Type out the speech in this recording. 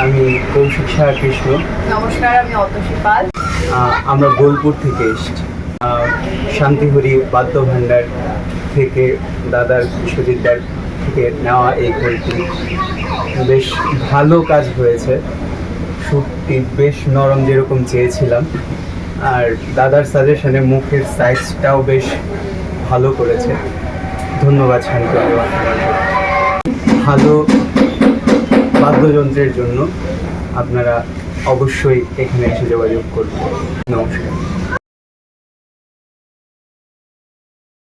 আমি কৌশিক সাহা কৃষ্ণ। নমস্কার, আমি অতসী পাল। আমরা বোলপুর থেকে এসেছি। শান্তিহরি বাদ্য ভাণ্ডার থেকে দাদার সুজিতদার থেকে নেওয়া এই ঘড়িটি বেশ ভালো কাজ হয়েছে। শ্যুটটি বেশ নরম যেরকম চেয়েছিলাম, আর দাদার সাজেশনে মুখের সাইজটাও বেশ ভালো করেছে। ধন্যবাদ শান্তিহরি। ভালো বাদ্যযন্ত্রের জন্য আপনারা অবশ্যই এখানে এসে যোগাযোগ করবেন। নমস্কার।